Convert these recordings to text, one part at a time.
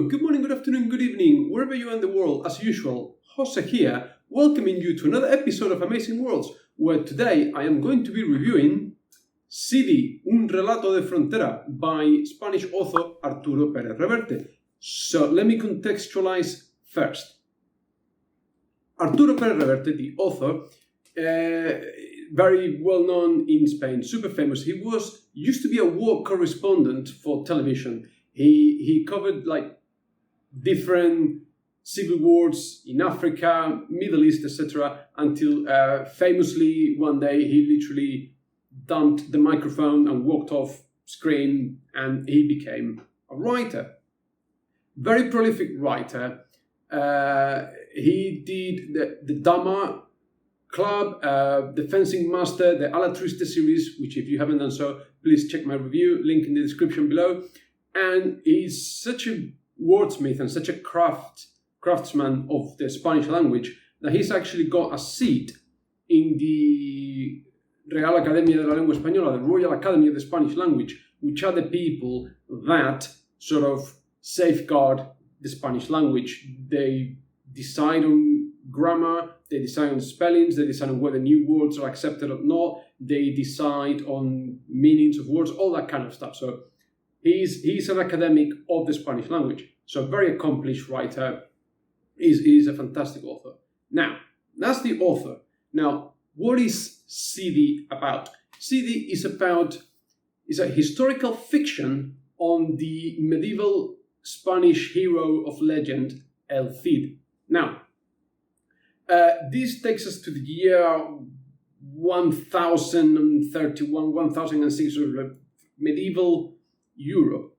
Hello, good morning, good afternoon, good evening, wherever you are in the world. As usual, Jose here, welcoming you to another episode of Amazing Worlds, where today I am going to be reviewing Sidi, un relato de frontera by Spanish author Arturo Pérez Reverte. So let me contextualize first. Arturo Pérez Reverte, the author, very well known in Spain, super famous. He used to be a war correspondent for television. He covered like different civil wars in Africa, Middle East, etc. Until famously one day he literally dumped the microphone and walked off screen, and he became a writer. Very prolific writer. He did the Dama Club, the Fencing Master, the A la Triste series, which if you haven't done so, please check my review, link in the description below. And he's such a wordsmith and such a craftsman of the Spanish language that he's actually got a seat in the Real Academia de la Lengua Española, the Royal Academy of the Spanish language, which are the people that sort of safeguard the Spanish language. They decide on grammar, they decide on spellings, they decide on whether new words are accepted or not, they decide on meanings of words, all that kind of stuff. So he's an academic of the Spanish language, so a very accomplished writer. He's a fantastic author. Now, that's the author. Now, what is Sidi about? Sidi is a historical fiction on the medieval Spanish hero of legend, El Cid. Now, this takes us to the year 1031, 1006, medieval Europe,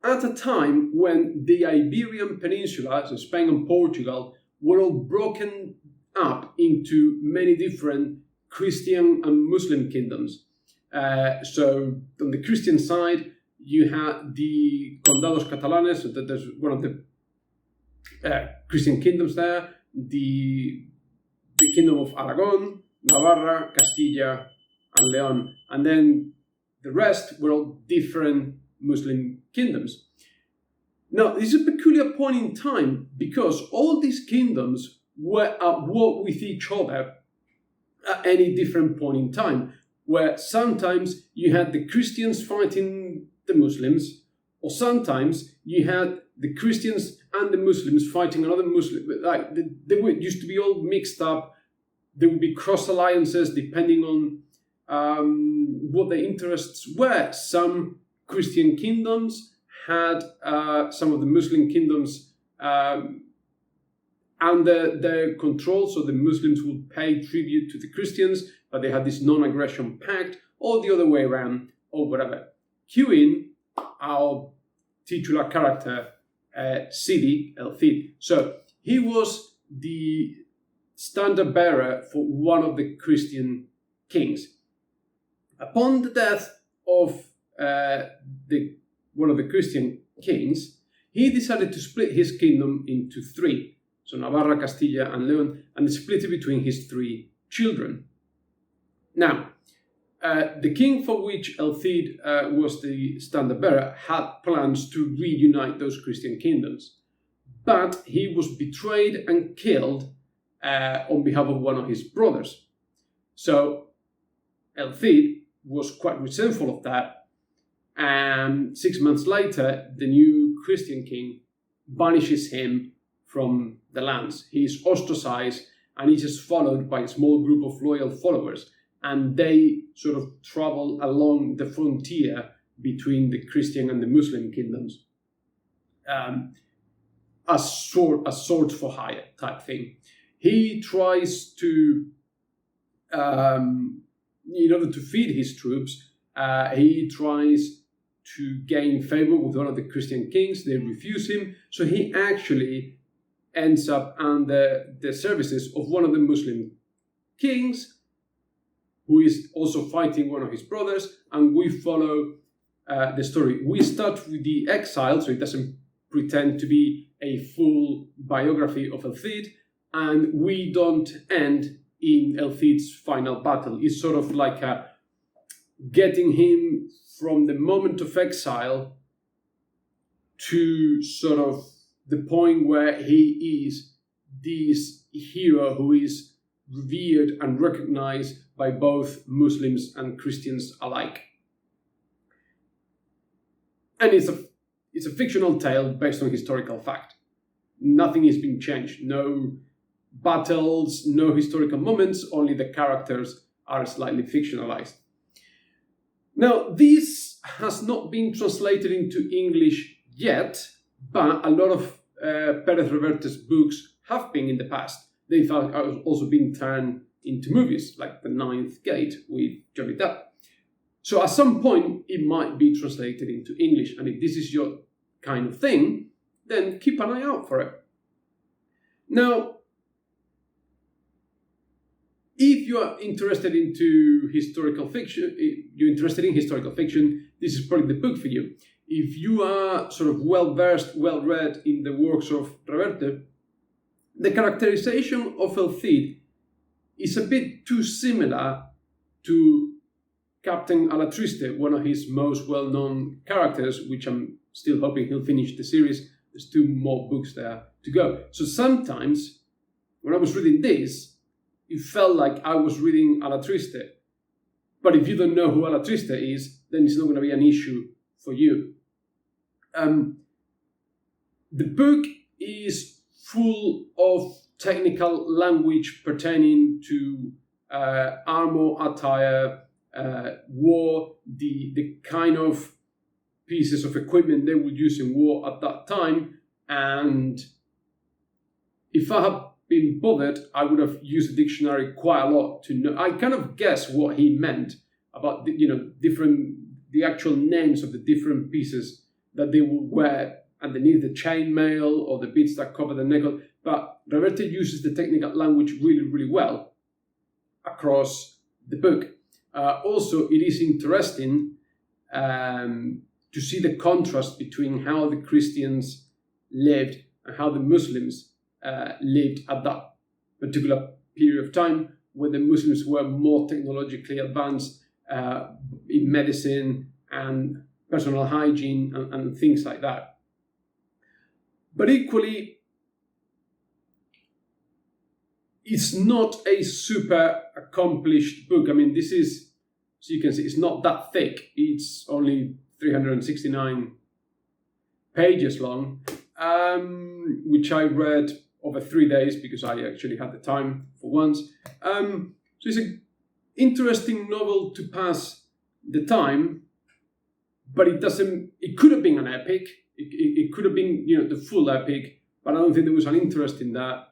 at a time when the Iberian Peninsula, so Spain and Portugal, were all broken up into many different Christian and Muslim kingdoms. So on the Christian side, you had the Condados Catalanes, so that there's one of the Christian kingdoms there, the Kingdom of Aragon, Navarra, Castilla, and Leon. And then the rest were all different Muslim kingdoms. Now, this is a peculiar point in time because all these kingdoms were at war with each other at any different point in time, where sometimes you had the Christians fighting the Muslims, or sometimes you had the Christians and the Muslims fighting another Muslim. Like they used to be all mixed up. There would be cross alliances depending on what their interests were. Some Christian kingdoms had some of the Muslim kingdoms under their control, so the Muslims would pay tribute to the Christians, but they had this non-aggression pact, or the other way around, or whatever. Cue in our titular character, Sidi, El Cid. So he was the standard bearer for one of the Christian kings. Upon the death of one of the Christian kings, he decided to split his kingdom into three. So Navarra, Castilla, and Leon, and split it between his three children. Now, the king for which El Cid was the standard bearer had plans to reunite those Christian kingdoms, but he was betrayed and killed on behalf of one of his brothers. So El Cid was quite resentful of that, and 6 months later, the new Christian king banishes him from the lands. He is ostracized, and he is followed by a small group of loyal followers, and they sort of travel along the frontier between the Christian and the Muslim kingdoms, as swords for hire type thing. He tries to, in order to feed his troops, he tries to gain favor with one of the Christian kings. They refuse him, so he actually ends up under the services of one of the Muslim kings, who is also fighting one of his brothers, and we follow the story. We start with the exile, so it doesn't pretend to be a full biography of El Cid, and we don't end in El Cid's final battle. It's sort of like getting him from the moment of exile to sort of the point where he is this hero who is revered and recognized by both Muslims and Christians alike. And it's a fictional tale based on historical fact. Nothing is being changed. No battles, no historical moments, only the characters are slightly fictionalized. Now, this has not been translated into English yet, but a lot of Pérez Reverte's books have been in the past. They have also been turned into movies, like The Ninth Gate with Johnny Depp. So at some point, it might be translated into English. And if this is your kind of thing, then keep an eye out for it. Now, if you are interested into historical fiction, this is probably the book for you. If you are sort of well-versed, well-read in the works of Reverte, the characterization of El Cid is a bit too similar to Captain Alatriste, one of his most well-known characters, which I'm still hoping he'll finish the series. There's 2 more books there to go. So sometimes, when I was reading this, it felt like I was reading Alatriste. But if you don't know who Alatriste is, then it's not going to be an issue for you. The book is full of technical language pertaining to armor, attire, war, the kind of pieces of equipment they would use in war at that time. And if I had been bothered, I would have used the dictionary quite a lot to know. I kind of guess what he meant about the actual names of the different pieces that they would wear underneath the chainmail or the bits that cover the neck. But Reverte uses the technical language really, really well across the book. Also, it is interesting to see the contrast between how the Christians lived and how the Muslims lived at that particular period of time, where the Muslims were more technologically advanced in medicine and personal hygiene and things like that. But equally, it's not a super accomplished book. I mean, this is, so you can see, it's not that thick. It's only 369 pages long, which I read over 3 days because I actually had the time for once. So it's an interesting novel to pass the time, but it could have been an epic. It could have been, the full epic, but I don't think there was an interest in that.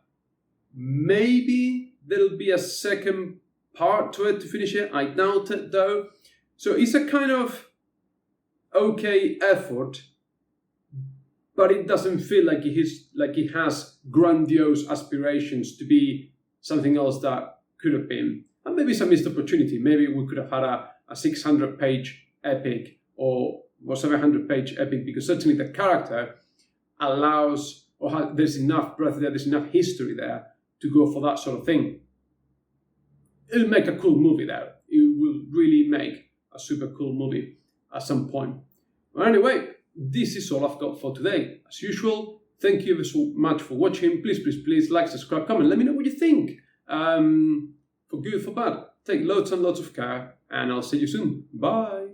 Maybe there'll be a second part to it to finish it. I doubt it, though. So it's a kind of okay effort, but it doesn't feel like it has grandiose aspirations to be something else that could have been. And maybe it's a missed opportunity. Maybe we could have had a 600-page epic or 700-page epic, because certainly the character allows, there's enough breadth there, there's enough history there to go for that sort of thing. It'll make a cool movie there. It will really make a super cool movie at some point. Well, anyway, this is all I've got for today. As usual, thank you so much for watching. Please like, subscribe, comment. Let me know what you think. For good, for bad. Take loads and loads of care, and I'll see you soon. Bye.